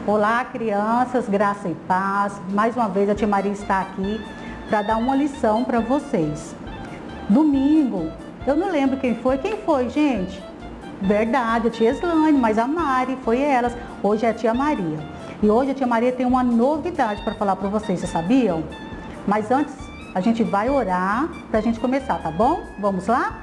Olá, crianças, graça e paz. Mais uma vez a tia Maria está aqui para dar uma lição para vocês. Domingo, eu não lembro quem foi. Quem foi, gente? Verdade, a tia Eslane, mas a Mari, foi elas. Hoje é a tia Maria. E hoje a tia Maria tem uma novidade para falar para vocês, vocês sabiam? Mas antes, a gente vai orar para a gente começar, tá bom? Vamos lá?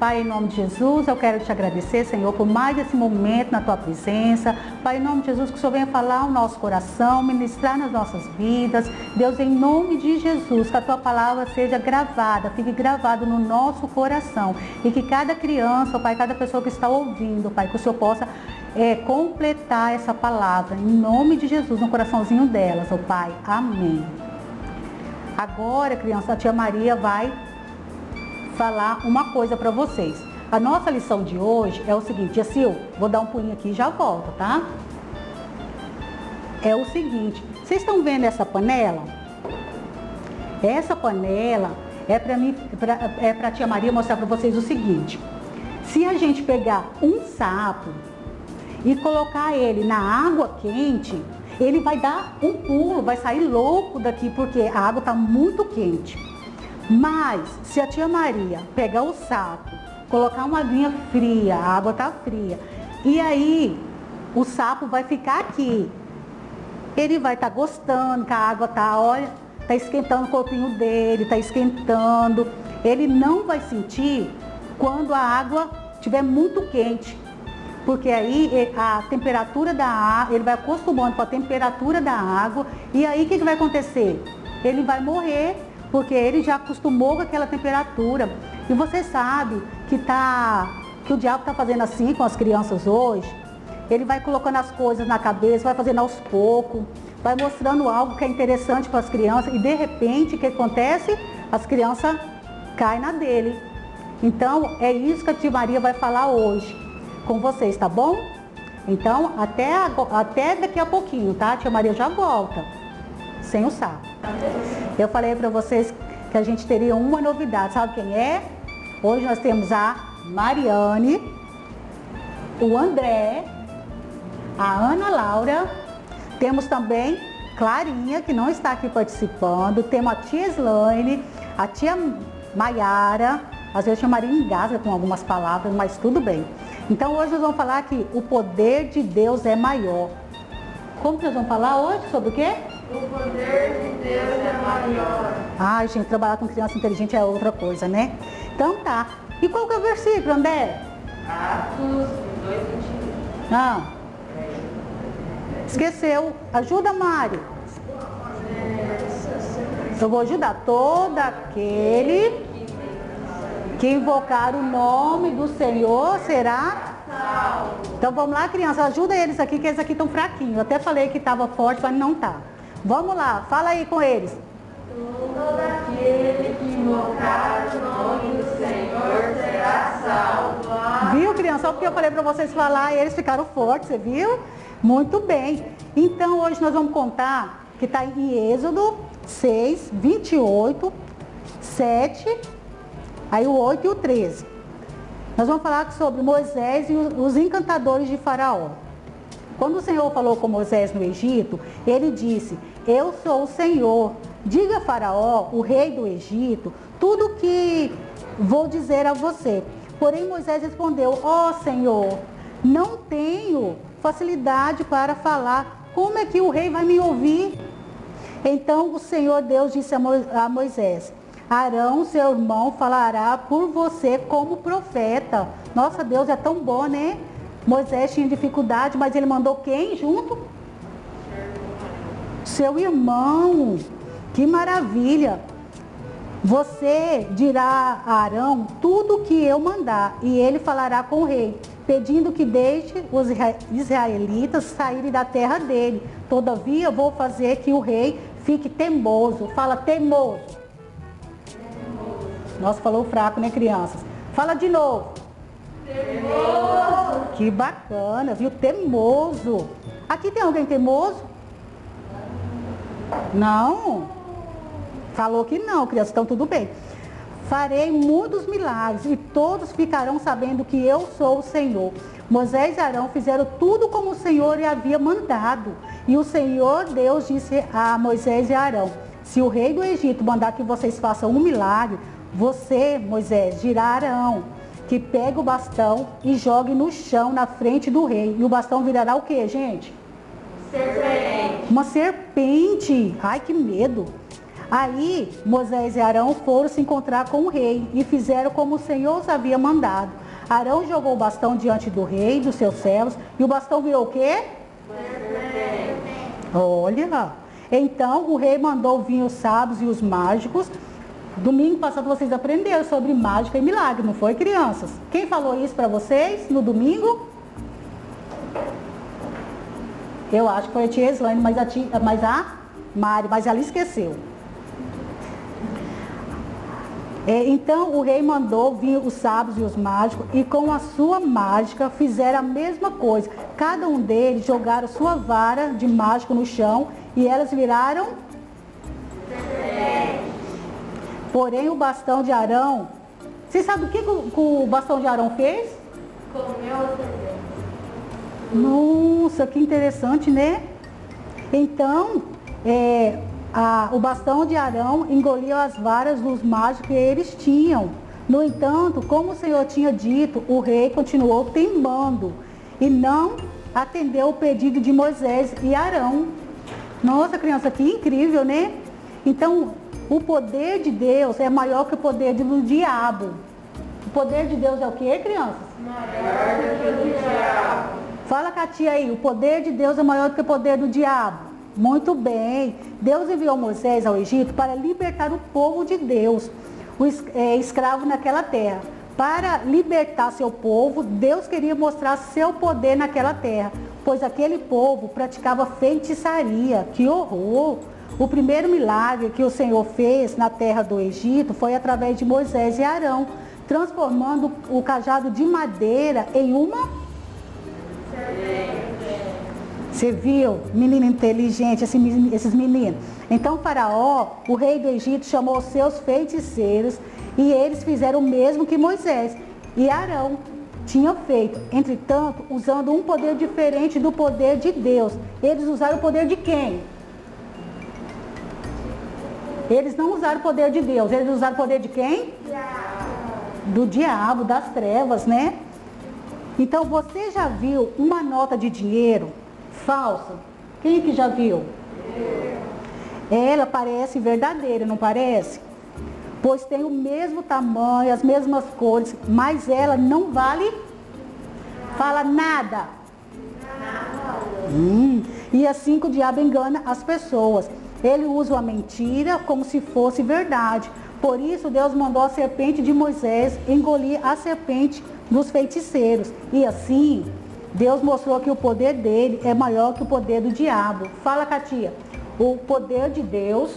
Pai, em nome de Jesus, eu quero te agradecer, Senhor, por mais esse momento na Tua presença. Pai, em nome de Jesus, que o Senhor venha falar ao nosso coração, ministrar nas nossas vidas. Deus, em nome de Jesus, que a Tua palavra seja gravada, fique gravado no nosso coração. E que cada criança, Pai, cada pessoa que está ouvindo, Pai, que o Senhor possa completar essa palavra, em nome de Jesus, no coraçãozinho delas, ó Pai. Amém. Agora, criança, a tia Maria vai falar uma coisa para vocês. A nossa lição de hoje é o seguinte, Jacil, vou dar um pulinho aqui e já volto, tá? É o seguinte, vocês estão vendo essa panela? Essa panela é para a tia Maria mostrar para vocês o seguinte, se a gente pegar um sapo e colocar ele na água quente, ele vai dar um pulo, vai sair louco daqui porque a água está muito quente. Mas, se a tia Maria pegar o sapo, colocar uma aguinha fria, a água está fria, e aí o sapo vai ficar aqui. Ele vai estar gostando, que a água está, olha, está esquentando o corpinho dele, está esquentando. Ele não vai sentir quando a água estiver muito quente. Porque aí a temperatura da água, ele vai acostumando com a temperatura da água, e aí o que vai acontecer? Ele vai morrer, porque ele já acostumou com aquela temperatura. E você sabe que o diabo está fazendo assim com as crianças hoje. Ele vai colocando as coisas na cabeça, vai fazendo aos poucos, vai mostrando algo que é interessante para as crianças, e de repente o que acontece? As crianças caem na dele. Então é isso que a tia Maria vai falar hoje com vocês, tá bom? Então até daqui a pouquinho, tá? A tia Maria já volta, sem o sapo. Eu falei para vocês que a gente teria uma novidade, sabe quem é? Hoje nós temos a Mariane, o André, a Ana Laura, temos também Clarinha, que não está aqui participando, temos a tia Eslane, a tia Maiara, às vezes a tia Maria engasga com algumas palavras, mas tudo bem. Então hoje nós vamos falar que o poder de Deus é maior. Como que nós vamos falar hoje? Sobre o quê? O poder de Deus é maior. Ai, gente, trabalhar com criança inteligente é outra coisa, né? Então tá. E qual que é o versículo, André? Atos 2:21. Ah. Esqueceu. Ajuda, Mário. Eu vou ajudar. Todo aquele que invocar o nome do Senhor será salvo. Então vamos lá, criança. Ajuda eles aqui, que eles aqui estão fraquinhos. Eu até falei que estava forte, mas não tá. Vamos lá, fala aí com eles. Todo aquele que invocar o nome do Senhor será salvo. Viu, criança? Só porque eu falei para vocês falar e eles ficaram fortes, você viu? Muito bem. Então hoje nós vamos contar que está em Êxodo 6, 28, 7, aí o 8 e o 13. Nós vamos falar sobre Moisés e os encantadores de Faraó. Quando o Senhor falou com Moisés no Egito, ele disse, eu sou o Senhor, diga a Faraó, o rei do Egito, tudo o que vou dizer a você. Porém Moisés respondeu, ó Senhor, não tenho facilidade para falar, como é que o rei vai me ouvir? Então o Senhor Deus disse a Moisés, Arão, seu irmão, falará por você como profeta. Nossa, Deus é tão bom, né? Moisés tinha dificuldade, mas ele mandou quem junto? Seu irmão. Que maravilha. Você dirá a Arão tudo o que eu mandar, e ele falará com o rei, pedindo que deixe os israelitas saírem da terra dele. Todavia, vou fazer que o rei fique teimoso. Fala teimoso. Nossa, falou fraco, né, crianças? Fala de novo. Teimoso. Que bacana, viu? Teimoso. Aqui tem alguém teimoso? Não? Falou que não, crianças, então tudo bem. farei muitos milagres e todos ficarão sabendo que eu sou o Senhor. Moisés e Arão fizeram tudo como o Senhor lhe havia mandado. E o Senhor Deus disse a Moisés e Arão: se o rei do Egito mandar que vocês façam um milagre, você, Moisés, dirá a Arão que pegue o bastão e jogue no chão na frente do rei. E o bastão virará o quê, gente? Serpente. Uma serpente. Ai, que medo. Aí Moisés e Arão foram se encontrar com o rei e fizeram como o Senhor os havia mandado. Arão jogou o bastão diante do rei, dos seus servos, e o bastão virou o quê? Serpente. Olha. Então o rei mandou vir os sábios e os mágicos. Domingo passado vocês aprenderam sobre mágica e milagre, não foi, crianças? Quem falou isso para vocês no domingo? Eu acho que foi a tia Eslane, mas a Mari, mas ela esqueceu. Então o rei mandou vir os sábios e os mágicos e com a sua mágica fizeram a mesma coisa. Cada um deles jogaram sua vara de mágico no chão e elas viraram Serpente. Porém, o bastão de Arão, vocês sabem o que o bastão de Arão fez? Comeu a serpente. Nossa, que interessante, né? Então, o bastão de Arão engoliu as varas dos mágicos que eles tinham. No entanto, como o Senhor tinha dito, o rei continuou teimando e não atendeu o pedido de Moisés e Arão. Nossa, criança, que incrível, né? Então, o poder de Deus é maior que o poder do diabo. O poder de Deus é o que, crianças? Maior do que o do diabo. Fala com a tia aí, o poder de Deus é maior do que o poder do diabo. Muito bem. Deus enviou Moisés ao Egito para libertar o povo de Deus, escravo naquela terra. Para libertar seu povo, Deus queria mostrar seu poder naquela terra, pois aquele povo praticava feitiçaria. Que horror! O primeiro milagre que o Senhor fez na terra do Egito foi através de Moisés e Arão, transformando o cajado de madeira em uma... Você viu? Menino inteligente, esses meninos. Então Faraó, o rei do Egito, chamou os seus feiticeiros e eles fizeram o mesmo que Moisés e Arão tinham feito. Entretanto, usando um poder diferente do poder de Deus. Eles usaram o poder de quem? Eles não usaram o poder de Deus, eles usaram o poder de quem? Do diabo, das trevas, né? Então, você já viu uma nota de dinheiro falsa? Quem que já viu? Ela parece verdadeira, não parece? Pois tem o mesmo tamanho, as mesmas cores, mas ela não vale, fala nada. E assim que o diabo engana as pessoas. Ele usa a mentira como se fosse verdade. Por isso, Deus mandou a serpente de Moisés engolir a serpente dos feiticeiros. E assim, Deus mostrou que o poder dele é maior que o poder do diabo. Fala, Katia. O poder de Deus...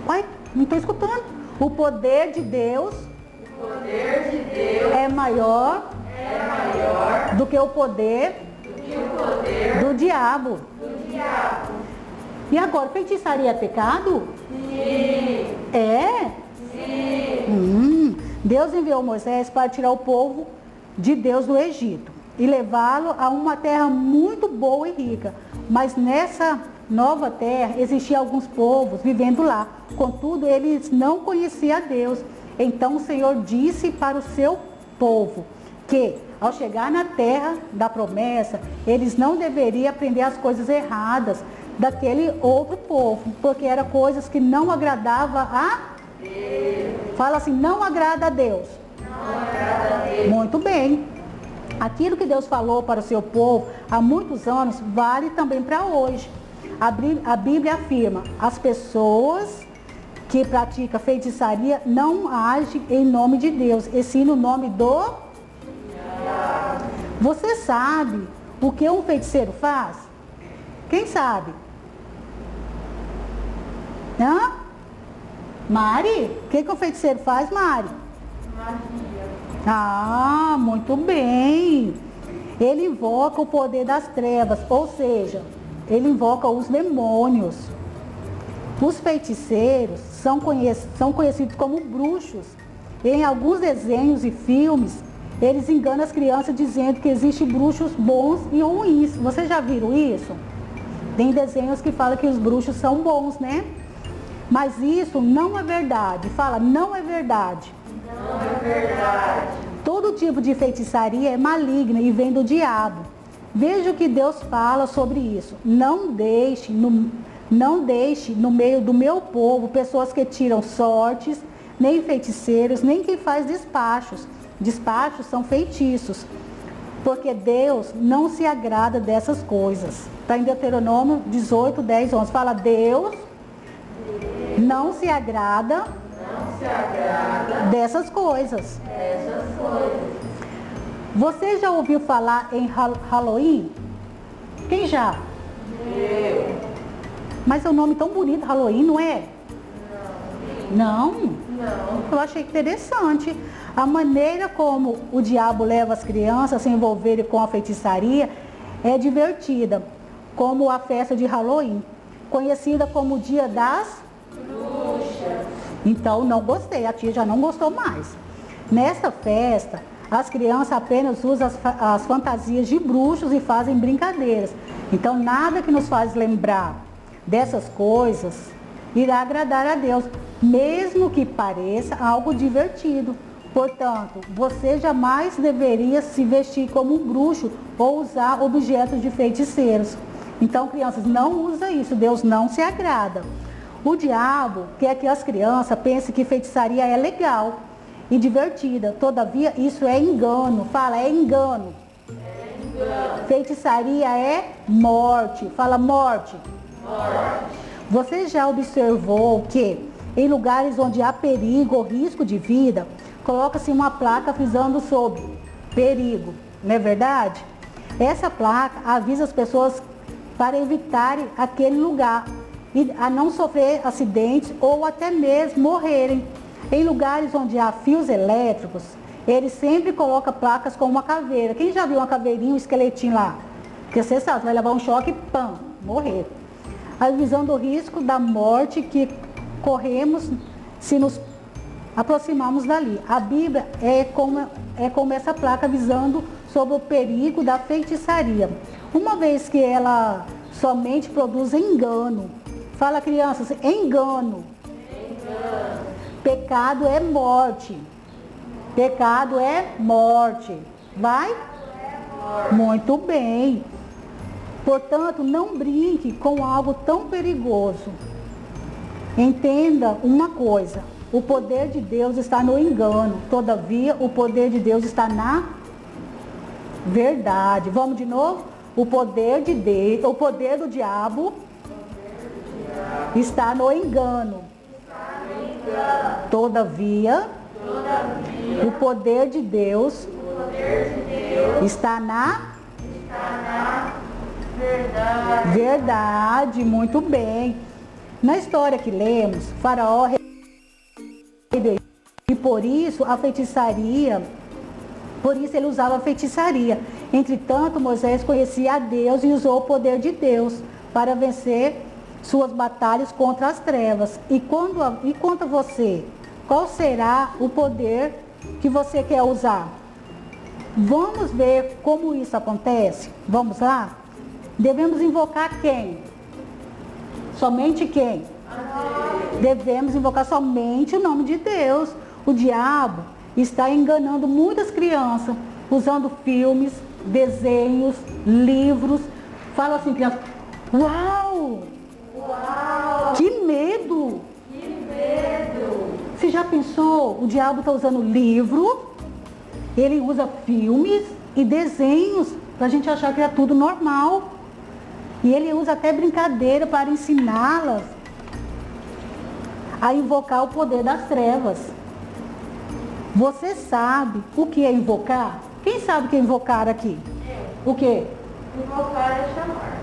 Ai, não estou escutando. O poder de Deus... O poder de Deus é maior do que o poder do diabo. E agora, feitiçaria é pecado? Sim. É? Sim. Deus enviou Moisés para tirar o povo de Deus do Egito e levá-lo a uma terra muito boa e rica. Mas nessa nova terra existiam alguns povos vivendo lá. Contudo, eles não conheciam a Deus. Então o Senhor disse para o seu povo que, ao chegar na terra da promessa, eles não deveriam aprender as coisas erradas daquele outro povo, porque eram coisas que não agradavam a Deus. Fala assim, não agrada a Deus. Não agrada a Deus. Muito bem. Aquilo que Deus falou para o seu povo há muitos anos vale também para hoje. A Bíblia afirma, as pessoas que praticam feitiçaria não agem em nome de Deus, e sim no nome do... Você sabe o que um feiticeiro faz? Quem sabe? Hã? Mari? O que o feiticeiro faz, Mari? Magia. Ah, muito bem. Ele invoca o poder das trevas, ou seja, ele invoca os demônios. Os feiticeiros são conhecidos como bruxos. Em alguns desenhos e filmes, eles enganam as crianças dizendo que existem bruxos bons e ruins. Vocês já viram isso? Tem desenhos que falam que os bruxos são bons, né? Mas isso não é verdade. Fala, não é verdade. Não é verdade. Todo tipo de feitiçaria é maligna e vem do diabo. Veja o que Deus fala sobre isso. Não deixe no meio do meu povo pessoas que tiram sortes, nem feiticeiros, nem quem faz despachos. Despachos são feitiços, porque Deus não se agrada dessas coisas. Está em Deuteronômio 18, 10, 11. Fala, Deus não se agrada dessas coisas. Você já ouviu falar em Halloween? Quem já? Eu. Mas é um nome tão bonito, Halloween, não é? Não? Não. Eu achei interessante. A maneira como o diabo leva as crianças a se envolverem com a feitiçaria é divertida, como a festa de Halloween, conhecida como o Dia das Bruxa. Então, não gostei, a tia já não gostou mais. Nessa festa, as crianças apenas usam as fantasias de bruxos e fazem brincadeiras. Então, nada que nos faz lembrar dessas coisas irá agradar a Deus, mesmo que pareça algo divertido. Portanto, você jamais deveria se vestir como um bruxo ou usar objetos de feiticeiros. Então, crianças, não usa isso, Deus não se agrada. O diabo quer que as crianças pensem que feitiçaria é legal e divertida. Todavia, isso é engano. Fala, é engano. É engano. Feitiçaria é morte. Fala, morte. Morte. Você já observou que em lugares onde há perigo ou risco de vida, coloca-se uma placa avisando sobre perigo, não é verdade? Essa placa avisa as pessoas para evitarem aquele lugar e a não sofrer acidentes ou até mesmo morrerem. Em lugares onde há fios elétricos, eles sempre colocam placas com uma caveira. Quem já viu uma caveirinha, um esqueletinho lá? Porque você sabe, vai levar um choque e pam, morrer. Avisando o risco da morte que corremos se nos aproximarmos dali. A Bíblia é como essa placa avisando sobre o perigo da feitiçaria. Uma vez que ela somente produz engano. Fala, crianças, engano. Pecado é morte. Pecado é morte. Vai? Muito bem. Portanto, não brinque com algo tão perigoso. Entenda uma coisa. O poder de Deus está no engano. Todavia, o poder de Deus está na verdade. Vamos de novo? O poder de Deus, o poder do diabo está no engano. Todavia, o poder de Deus está na verdade. Muito bem. Na história que lemos, Faraó e por isso a feitiçaria, por isso ele usava a feitiçaria. Entretanto, Moisés conhecia a Deus e usou o poder de Deus para vencer suas batalhas contra as trevas. E quanto a você, qual será o poder que você quer usar? Vamos ver como isso acontece? Vamos lá? Devemos invocar quem? Somente quem? Devemos invocar somente o nome de Deus. O diabo está enganando muitas crianças, usando filmes, desenhos, livros. Fala assim, criança, uau! Uau! Que medo! Que medo! Você já pensou? O diabo está usando livro, ele usa filmes e desenhos para a gente achar que é tudo normal. E ele usa até brincadeira para ensiná-las a invocar o poder das trevas. Você sabe o que é invocar? Quem sabe o que é invocar aqui? O que? Invocar é chamar.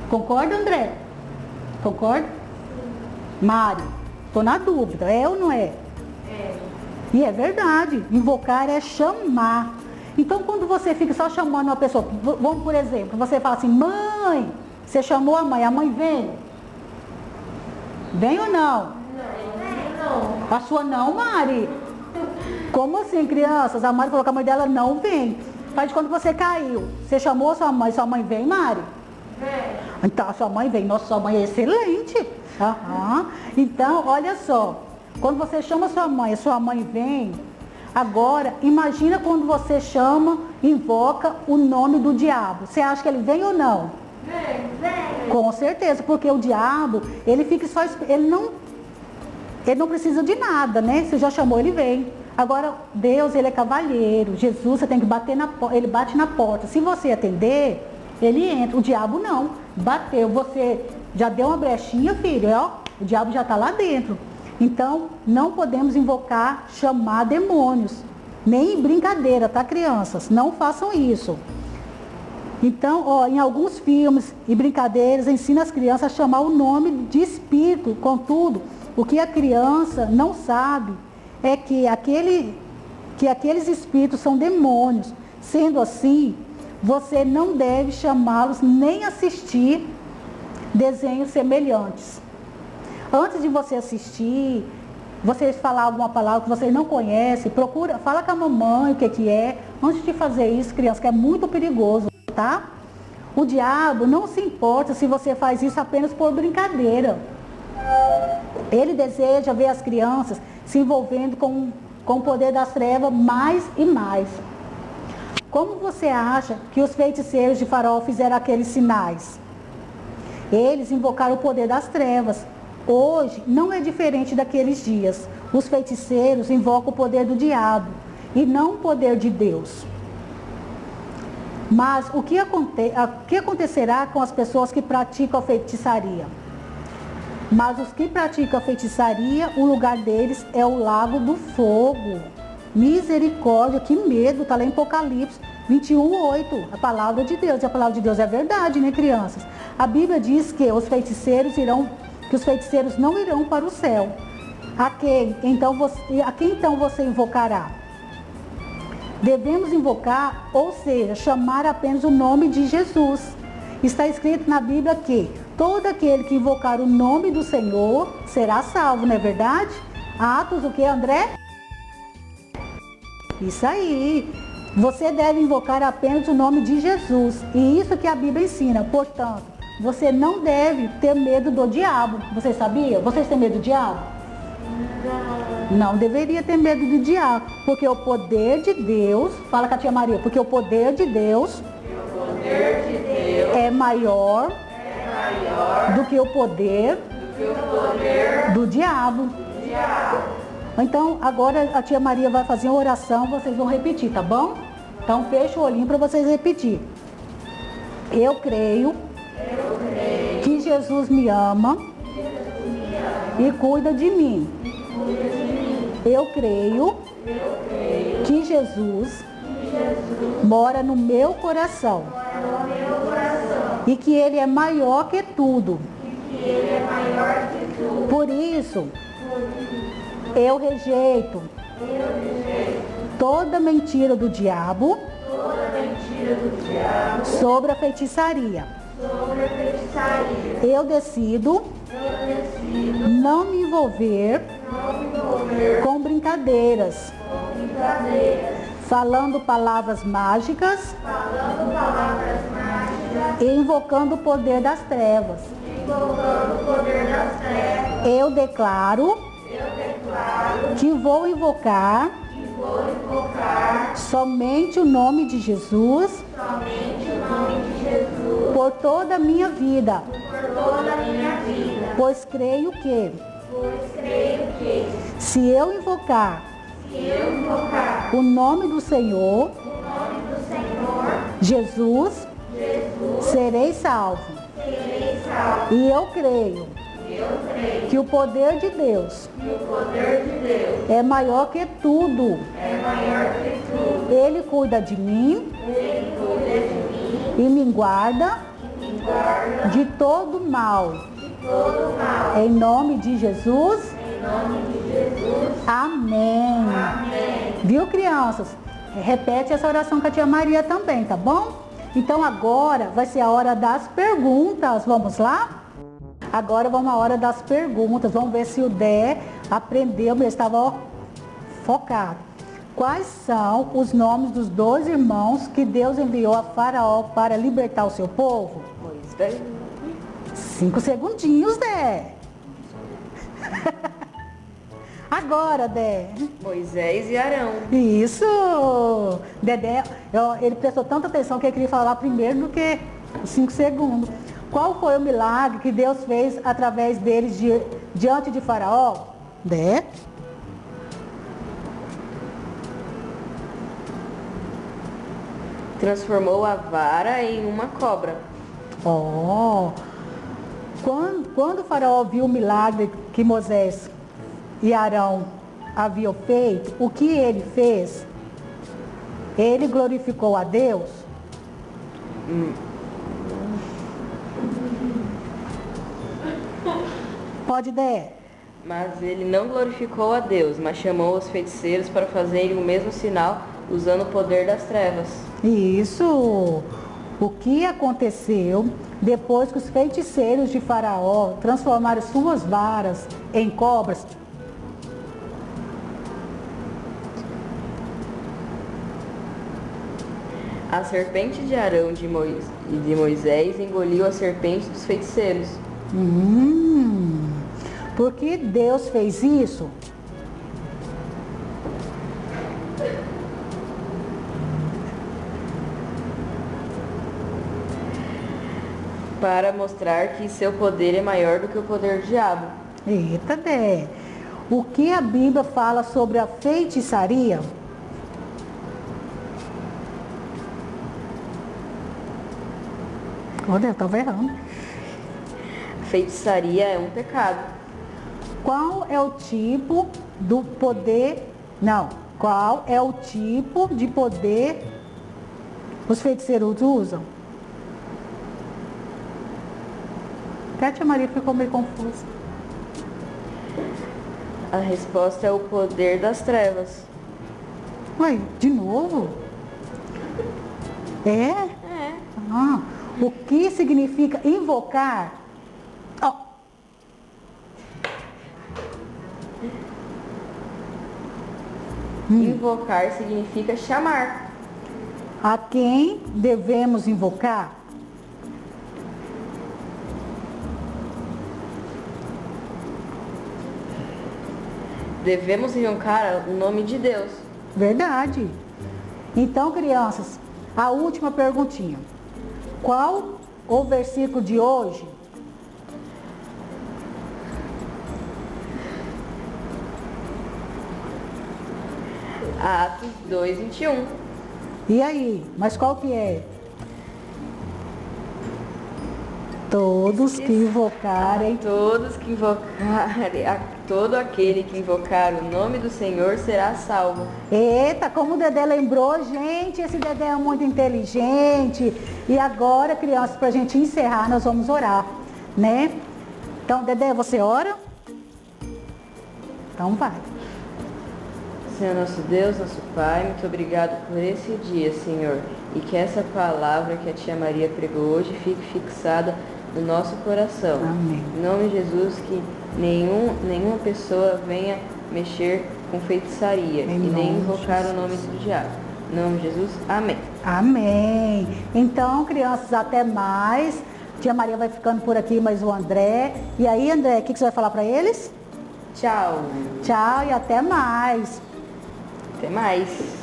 Concorda, André? Concorda? Mari, estou na dúvida, é ou não é? É. E é verdade, invocar é chamar. Então, quando você fica só chamando uma pessoa, vamos por exemplo, você fala assim, mãe, você chamou a mãe vem? Vem ou não? Não. A sua não, Mari? Como assim, crianças? A Mari falou que a mãe dela não vem. Faz de quando você caiu. Você chamou sua mãe vem, Mari? Vem. Então, a sua mãe vem. Nossa, sua mãe é excelente. Aham. Então, olha só. Quando você chama sua mãe vem. Agora, imagina quando você chama, invoca o nome do diabo. Você acha que ele vem ou não? Vem. Com certeza, porque o diabo, ele fica só... Ele não precisa de nada, né? Você já chamou, ele vem. Agora, Deus, ele é cavalheiro. Jesus, você tem que bater na porta. Ele bate na porta. Se você atender, ele entra. O diabo não. Bateu. Você já deu uma brechinha, filho. Ó, o diabo já está lá dentro. Então, não podemos invocar, chamar demônios. Nem em brincadeira, tá, crianças? Não façam isso. Então, ó, em alguns filmes e brincadeiras, ensina as crianças a chamar o nome de espírito. Contudo, o que a criança não sabe é que aqueles espíritos são demônios. Sendo assim, você não deve chamá-los nem assistir desenhos semelhantes. Antes de você assistir, vocês falar alguma palavra que vocês não conhecem, fala com a mamãe o que é. Antes de fazer isso, criança, que é muito perigoso, tá? O diabo não se importa se você faz isso apenas por brincadeira. Ele deseja ver as crianças se envolvendo com o poder das trevas mais e mais. Como você acha que os feiticeiros de Faraó fizeram aqueles sinais? Eles invocaram o poder das trevas. Hoje não é diferente daqueles dias. Os feiticeiros invocam o poder do diabo e não o poder de Deus. Mas o que acontecerá com as pessoas que praticam a feitiçaria? Mas os que praticam a feitiçaria, o lugar deles é o lago do fogo. Misericórdia, que medo, está lá em Apocalipse 21:8, a palavra de Deus. E a palavra de Deus é verdade, né, crianças? A Bíblia diz que os feiticeiros não irão para o céu. A quem então você invocará? Devemos invocar, ou seja, chamar apenas o nome de Jesus. Está escrito na Bíblia que todo aquele que invocar o nome do Senhor será salvo, não é verdade? Atos o que, André? Isso aí. Você deve invocar apenas o nome de Jesus. E isso que a Bíblia ensina. Portanto, você não deve ter medo do diabo. Você sabia? Vocês têm medo do diabo? Não deveria ter medo do diabo. Porque o poder de Deus, fala com a tia Maria, porque o poder de Deus é maior do que o poder do diabo. Então, agora a tia Maria vai fazer uma oração, vocês vão repetir, tá bom? Então, fecha o olhinho para vocês repetir. Eu creio que Jesus me ama e cuida de mim. Eu creio que Jesus mora no meu coração e que Ele é maior que tudo. Por isso, eu rejeito toda mentira do diabo sobre a feitiçaria. Eu decido não me envolver com brincadeiras, falando palavras mágicas e invocando o poder das trevas. Eu declaro que vou invocar somente o nome de Jesus por toda a minha vida, pois creio que se eu invocar o nome do Senhor, Jesus, serei salvo. E eu creio que o poder de Deus é maior que tudo. Ele cuida de mim e me guarda de todo mal. Em nome de Jesus. Amém. Viu, crianças? Repete essa oração com a tia Maria também, tá bom? Então agora vai ser a hora das perguntas. Vamos lá? Agora vamos à hora das perguntas. Vamos ver se o Dé aprendeu, ele estava ó, focado. Quais são os nomes dos 2 irmãos que Deus enviou a Faraó para libertar o seu povo? Moisés. 5 segundinhos, Dé. Agora, Dé. Moisés e Arão. Isso! Dedé, ele prestou tanta atenção que ele queria falar primeiro do que os 5 segundos. Qual foi o milagre que Deus fez através deles diante de Faraó? Dé? Transformou a vara em uma cobra. Ó! Quando o Faraó viu o milagre que Moisés e Arão haviam feito, o que ele fez? Ele glorificou a Deus? Pode, Dé? Mas ele não glorificou a Deus, mas chamou os feiticeiros para fazerem o mesmo sinal usando o poder das trevas. Isso! O que aconteceu depois que os feiticeiros de Faraó transformaram suas varas em cobras? A serpente de Arão e de Moisés engoliu a serpente dos feiticeiros. Por que Deus fez isso? Para mostrar que seu poder é maior do que o poder do diabo. Eita, Dé! O que a Bíblia fala sobre a feitiçaria? Olha, eu estava errando. Feitiçaria é um pecado. Qual é o tipo do poder? Não. Qual é o tipo de poder os feiticeiros usam? Até a tia Maria ficou meio confusa. A resposta é o poder das trevas. Ué, de novo? É? É. Ah, o que significa invocar? Ó. Invocar significa chamar. A quem devemos invocar? Devemos invocar o nome de Deus. Verdade. Então, crianças, a última perguntinha. Qual o versículo de hoje? Atos 2:21. E aí? Mas qual que é? Todos que invocarem. Todo aquele que invocar o nome do Senhor será salvo. Eita, como o Dedé lembrou, gente, esse Dedé é muito inteligente. E agora, crianças, para a gente encerrar, nós vamos orar, né? Então, Dedé, você ora? Então vai. Senhor nosso Deus, nosso Pai, muito obrigado por esse dia, Senhor. E que essa palavra que a tia Maria pregou hoje fique fixada no nosso coração. Amém. Em nome de Jesus, que nenhuma pessoa venha mexer com feitiçaria Em e nem nome de invocar Jesus. o nome do diabo. Em nome de Jesus, amém. Amém. Então, crianças, até mais. Tia Maria vai ficando por aqui, mas o André. E aí, André, o que você vai falar para eles? Tchau. Tchau e até mais. Até mais.